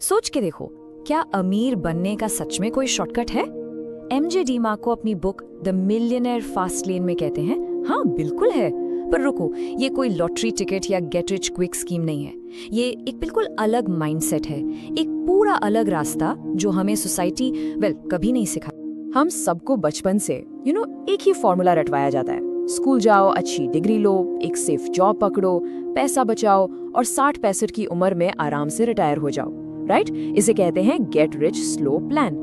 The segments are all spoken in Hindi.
सोच के देखो, क्या अमीर बनने का सच में कोई शॉर्टकट है? एमजे डीमार्को अपनी book the millionaire fast lane में कहते हैं, हाँ बिल्कुल है। पर रुको, ये कोई लॉटरी टिकट या गेट रिच क्विक स्कीम नहीं है। ये एक बिल्कुल अलग माइंडसेट है, एक पूरा अलग रास्ता जो हमें सोसाइटी कभी नहीं सिखा। हम सबको बचपन से एक ही फॉर्मूला रटवाया जाता है। स्कूल जाओ, अच्छी डिग्री लो, एक सेफ जॉब पकड़ो, पैसा बचाओ और 60-65 की उम्र में आराम से रिटायर हो जाओ, राइट? इसे कहते हैं गेट रिच स्लो प्लान।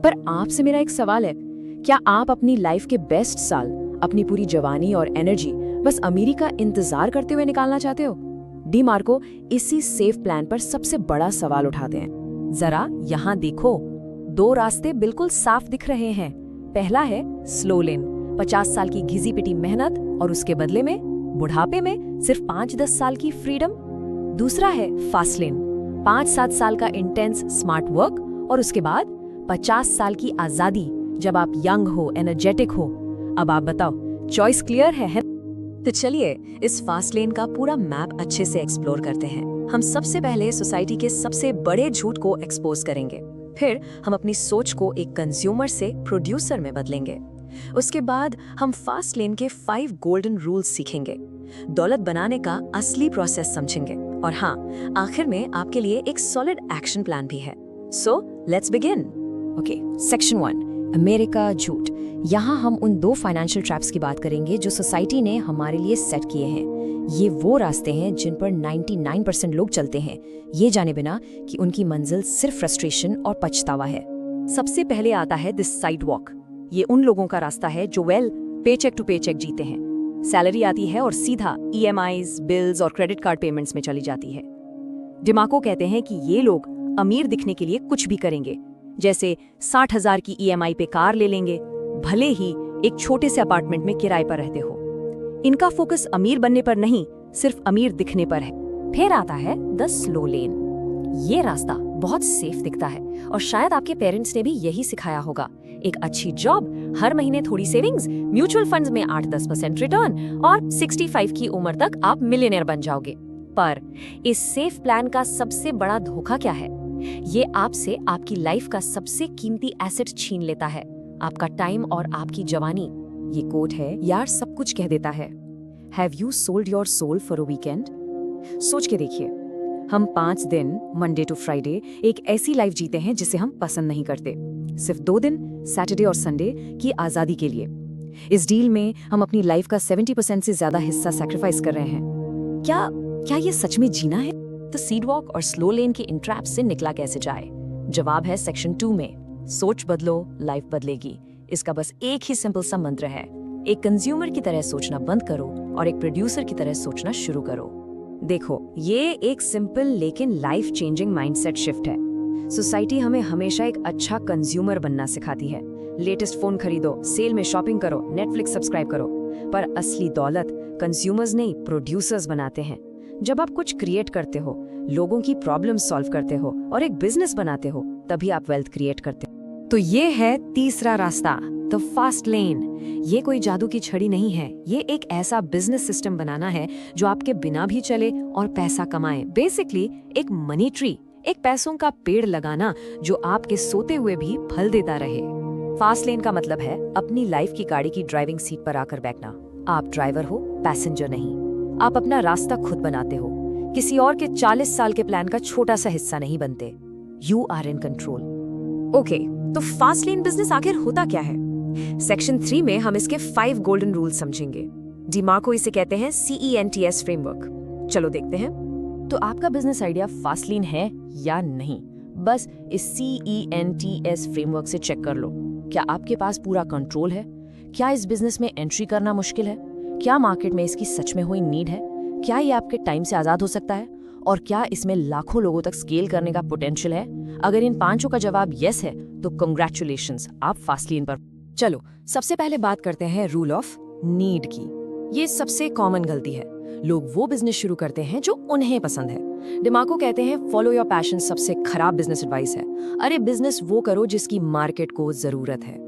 पर आपसे मेरा एक सवाल है, क्या आप अपनी लाइफ के बेस्ट साल, अपनी पूरी जवानी और एनर्जी बस अमीरी का इंतजार करते हुए निकालना चाहते हो? डीमार्को इसी सेफ प्लान पर सबसे बड़ा सवाल उठाते हैं। जरा यहाँ देखो, 2 रास्ते बिल्कुल साफ दिख रहे हैं। पहला है स्लो लेन, 50 साल की घिसी पिटी मेहनत और उसके बदले में बुढ़ापे में सिर्फ 5-10 साल की फ्रीडम। दूसरा है फास्ट लेन, 5-7 साल का इंटेंस स्मार्ट वर्क और उसके बाद 50 साल की आजादी, जब आप यंग हो, एनर्जेटिक हो। अब आप बताओ, चॉइस क्लियर है? तो चलिए इस फास्ट लेन का पूरा मैप अच्छे से एक्सप्लोर करते हैं। हम सबसे पहले सोसाइटी के सबसे बड़े झूठ को एक्सपोज करेंगे, फिर हम अपनी सोच को एक कंज्यूमर से प्रोड्यूसर में बदलेंगे। उसके बाद हम फास्ट लेन के 5 गोल्डन रूल्स सीखेंगे, दौलत बनाने का असली प्रोसेस समझेंगे और हाँ, आखिर में आपके लिए एक सॉलिड एक्शन प्लान भी है। So let's begin. Okay, section 1, America झूठ। यहाँ हम उन 2 फाइनेंशियल ट्रैप्स की बात करेंगे जो सोसाइटी ने हमारे लिए सेट किए हैं। ये वो रास्ते हैं जिन पर 99% लोग चलते हैं, ये जाने बिना कि उनकी मंजिल सिर्फ फ्रस्ट्रेशन और पछतावा है। सबसे पहले आता है दिस साइड वॉक। ये उन लोगों का रास्ता है जो पेचेक टू पेचेक जीते हैं। सैलरी आती है और सीधा EMIs, बिल्स और क्रेडिट कार्ड पेमेंट्स में चली जाती है। डीमार्को कहते हैं कि ये लोग अमीर दिखने के लिए कुछ भी करेंगे, जैसे 60,000 की EMI पे कार ले लेंगे, भले ही एक छोटे से अपार्टमेंट में किराए पर रहते हो। इनका फोकस अमीर बनने पर नहीं, सिर्फ अमीर दिखने पर है। फिर आता है द स्लो लेन। ये रास्ता बहुत सेफ दिखता है और शायद आपके पेरेंट्स ने भी यही सिखाया होगा। एक अच्छी जॉब, हर महीने थोड़ी सेविंग्स, म्यूचुअल फंड्स में 8-10% रिटर्न और 65 की उम्र तक आप मिलियनेयर बन जाओगे। पर इस सेफ प्लान का सबसे बड़ा धोखा क्या है? ये आपसे आपकी लाइफ का सबसे कीमती एसेट छीन लेता है, आपका टाइम और आपकी जवानी। ये कोट है, यार सब कुछ कह देता है। Have you sold your soul for a weekend? सोच के देखिए, हम 5 दिन मंडे टू फ्राइडे एक ऐसी लाइफ जीते हैं जिसे हम पसंद नहीं करते, सिर्फ 2 दिन सैटरडे और संडे की आजादी के लिए। इस डील में हम अपनी लाइफ का 70% से ज्यादा हिस्सा सैक्रिफाइस कर रहे हैं। क्या ये सच में जीना है? तो सीड वॉक और स्लो लेन के इन ट्रैप्स से निकला कैसे जाए? जवाब है सेक्शन 2 में। सोच बदलो, लाइफ बदलेगी। इसका बस एक ही सिंपल सा मंत्र है, एक कंज्यूमर की तरह सोचना बंद करो और एक प्रोड्यूसर की तरह सोचना शुरू करो। देखो, ये एक सिंपल लेकिन लाइफ चेंजिंग माइंडसेट शिफ्ट है। सोसाइटी हमें हमेशा एक अच्छा कंज्यूमर बनना सिखाती है। लेटेस्ट फोन खरीदो, सेल में शॉपिंग करो, नेटफ्लिक्स सब्सक्राइब करो। पर असली दौलत कंज्यूमर्स नहीं, प्रोड्यूसर्स बनाते हैं। जब आप कुछ क्रिएट करते हो, लोगों की प्रॉब्लम सॉल्व करते हो और एक बिजनेस बनाते हो, तभी आप वेल्थ क्रिएट करते हो। तो ये है तीसरा रास्ता, द फास्ट लेन। ये कोई जादू की छड़ी नहीं है, ये एक ऐसा बिजनेस सिस्टम बनाना है जो आपके बिना भी चले और पैसा कमाए। बेसिकली एक मनी ट्री, एक पैसों का पेड़ लगाना जो आपके सोते हुए भी फल देता रहे। फास्ट लेन का मतलब है अपनी लाइफ की गाड़ी की ड्राइविंग सीट पर आकर बैठना। आप ड्राइवर हो, पैसेंजर नहीं। आप अपना रास्ता खुद बनाते हो, किसी और के 40 साल के प्लान का छोटा सा हिस्सा नहीं बनते। You are in control. Okay, तो फास्ट लेन बिजनेस आखिर होता क्या है? सेक्शन 3 में हम इसके 5 गोल्डन रूल्स समझेंगे। डीमार्को इसे कहते हैं CENTS फ्रेमवर्क। चलो देखते हैं। तो आपका बिजनेस आइडिया फास्ट लेन है या नहीं, बस इस CENTS फ्रेमवर्क से चेक कर लो। क्या आपके पास पूरा कंट्रोल है? क्या इस बिजनेस में एंट्री करना मुश्किल है? क्या मार्केट में इसकी सच में हुई नीड है? क्या ये आपके टाइम से आजाद हो सकता है? और क्या इसमें लाखों लोगों तक स्केल करने का पोटेंशियल है? अगर इन 5 का जवाब यस है तो कंग्रेचुलेशंस, आप फास्ट लेन पर। चलो सबसे पहले बात करते हैं रूल ऑफ नीड की। ये सबसे कॉमन गलती है। लोग वो बिजनेस शुरू करते हैं जो उन्हें पसंद है। डीमार्को कहते हैं फॉलो योर पैशन सबसे खराब बिजनेस एडवाइस है। अरे बिजनेस वो करो जिसकी मार्केट को जरूरत है।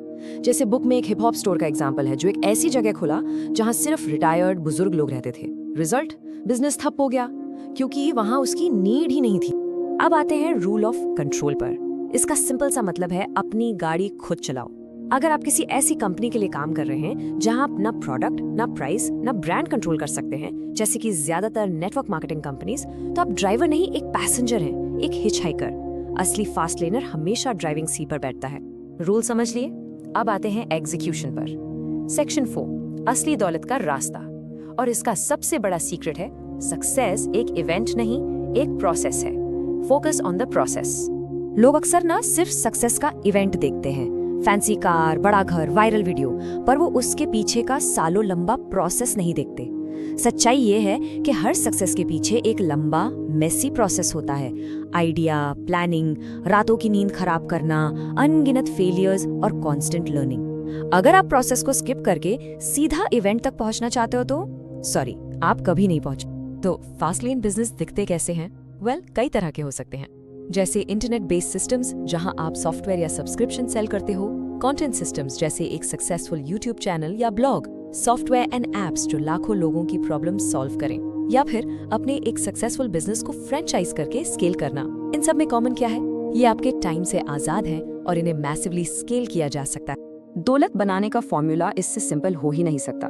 जैसे बुक में एक हिप हॉप स्टोर का एग्जाम्पल है जो एक ऐसी जगह खुला जहां सिर्फ रिटायर्ड बुजुर्ग लोग रहते थे। रिजल्ट, बिजनेस ठप हो गया क्योंकि वहां उसकी नीड ही नहीं थी। अब आते हैं रूल ऑफ कंट्रोल पर। इसका सिंपल सा मतलब है अपनी गाड़ी खुद चलाओ। अगर आप किसी ऐसी कंपनी के लिए काम कर रहे हैं जहां आप ना प्रोडक्ट, ना प्राइस, ना ब्रांड कंट्रोल कर सकते हैं, जैसे कि ज्यादातर नेटवर्क मार्केटिंग कंपनीज, तो आप ड्राइवर नहीं, एक पैसेंजर हैं, एक हिचहाइकर। असली फास्ट लेनर हमेशा ड्राइविंग सीट पर बैठता है। रूल समझ लिए? अब आते हैं एग्जीक्यूशन पर। सेक्शन 4, असली दौलत का रास्ता। और इसका सबसे बड़ा सीक्रेट है, सक्सेस एक इवेंट नहीं, एक प्रोसेस है। Focus on the process. लोग अक्सर ना सिर्फ सक्सेस का इवेंट देखते हैं, फैंसी कार, बड़ा घर, वायरल वीडियो, पर वो उसके पीछे का सालों लंबा प्रोसेस नहीं देखते। सच्चाई ये है कि हर सक्सेस के पीछे एक लंबा मेसी प्रोसेस होता है। आइडिया, प्लानिंग, रातों की नींद खराब करना, अनगिनत फेलियर्स और कांस्टेंट लर्निंग। अगर आप प्रोसेस को स्किप करके सीधा इवेंट तक पहुंचना चाहते हो तो सॉरी, आप कभी नहीं पहुंचे। तो फास्ट लेन बिजनेस दिखते कैसे हैं? कई तरह के हो सकते हैं, जैसे इंटरनेट बेस्ड सिस्टम्स जहां आप सॉफ्टवेयर या सब्सक्रिप्शन सेल करते हो, कंटेंट सिस्टम्स जैसे एक सक्सेसफुल यूट्यूब चैनल या ब्लॉग, सॉफ्टवेयर एंड एप्स जो लाखों लोगों की प्रॉब्लम सॉल्व करें, या फिर अपने एक सक्सेसफुल बिजनेस को फ्रेंचाइज करके स्केल करना। इन सब में कॉमन क्या है? ये आपके टाइम से आजाद है और इन्हें मैसिवली स्केल किया जा सकता है। दौलत बनाने का फॉर्मूला इससे सिंपल हो ही नहीं सकता।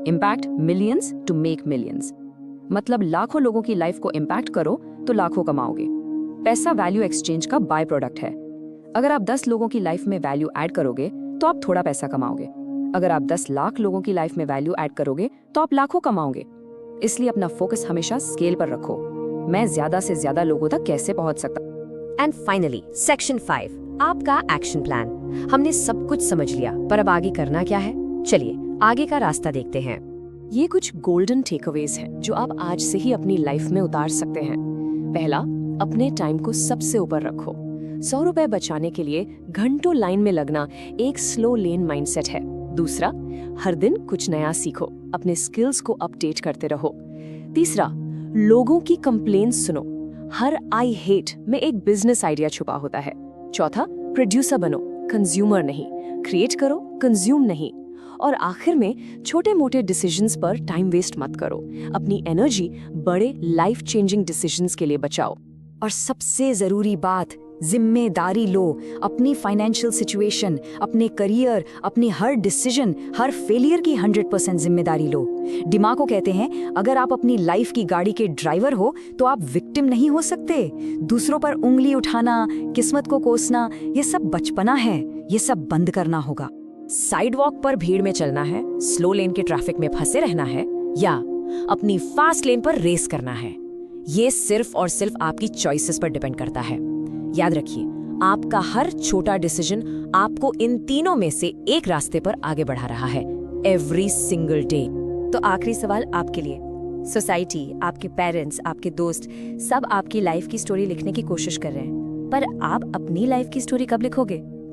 Impact millions to make millions, मतलब लाखों लोगों की लाइफ को इम्पैक्ट करो तो लाखों कमाओगे। पैसा वैल्यू एक्सचेंज का बाय प्रोडक्ट है। अगर आप 10 लोगों की लाइफ में वैल्यू ऐड करोगे तो आप थोड़ा पैसा कमाओगे। अगर आप 10 लाख लोगों की लाइफ में वैल्यू ऐड करोगे तो आप लाखों कमाओगे। इसलिए अपना फोकस हमेशा स्केल पर रखो। मैं ज्यादा से ज्यादा लोगों तक कैसे पहुंच सकता। एंड फाइनली सेक्शन 5, आपका एक्शन प्लान। हमने सब कुछ समझ लिया, पर अब आगे करना क्या है? चलिए आगे का रास्ता देखते हैं। ये कुछ गोल्डन टेकअवेज हैं जो आप आज से ही अपनी लाइफ में उतार सकते हैं। पहला, अपने टाइम को सबसे ऊपर रखो। 100 रुपए बचाने के लिए घंटों लाइन में लगना एक स्लो लेन माइंडसेट है। दूसरा, हर दिन कुछ नया सीखो, अपने स्किल्स को अपडेट करते रहो। तीसरा, लोगों की कंप्लेंट्स सुनो। हर आई हेट में एक बिजनेस आइडिया छुपा होता है। चौथा, प्रोड्यूसर बनो, कंज्यूमर नहीं। क्रिएट करो, कंज्यूम नहीं। और आखिर में छोटे मोटे डिसीजंस पर टाइम वेस्ट मत करो। अपनी एनर्जी बड़े लाइफ चेंजिंग डिसीजंस के लिए बचाओ। और सबसे जरूरी बात, जिम्मेदारी लो। अपनी फाइनेंशियल सिचुएशन, अपने करियर, अपनी हर डिसीजन, हर फेलियर की 100% जिम्मेदारी लो। दिमाग को कहते हैं, अगर आप अपनी लाइफ की गाड़ी के ड्राइवर हो तो आप विक्टिम नहीं हो सकते। दूसरों पर उंगली उठाना, किस्मत को कोसना, ये सब बचपना है। ये सब बंद करना होगा। साइडवॉक पर भीड़ में चलना है, स्लो लेन के ट्रैफिक में फंसे रहना है, या अपनी फास्ट लेन पर रेस करना है, ये सिर्फ और सिर्फ आपकी चॉइसेस पर डिपेंड करता है। याद रखिए, आपका हर छोटा डिसीजन आपको इन तीनों में से एक रास्ते पर आगे बढ़ा रहा है, एवरी सिंगल डे। तो आखिरी सवाल आपके लिए। सोसाइटी, आपके पेरेंट्स, आपके दोस्त, सब आपकी लाइफ की स्टोरी लिखने की कोशिश कर रहे हैं, पर आप अपनी लाइफ की स्टोरी कब लिखोगे?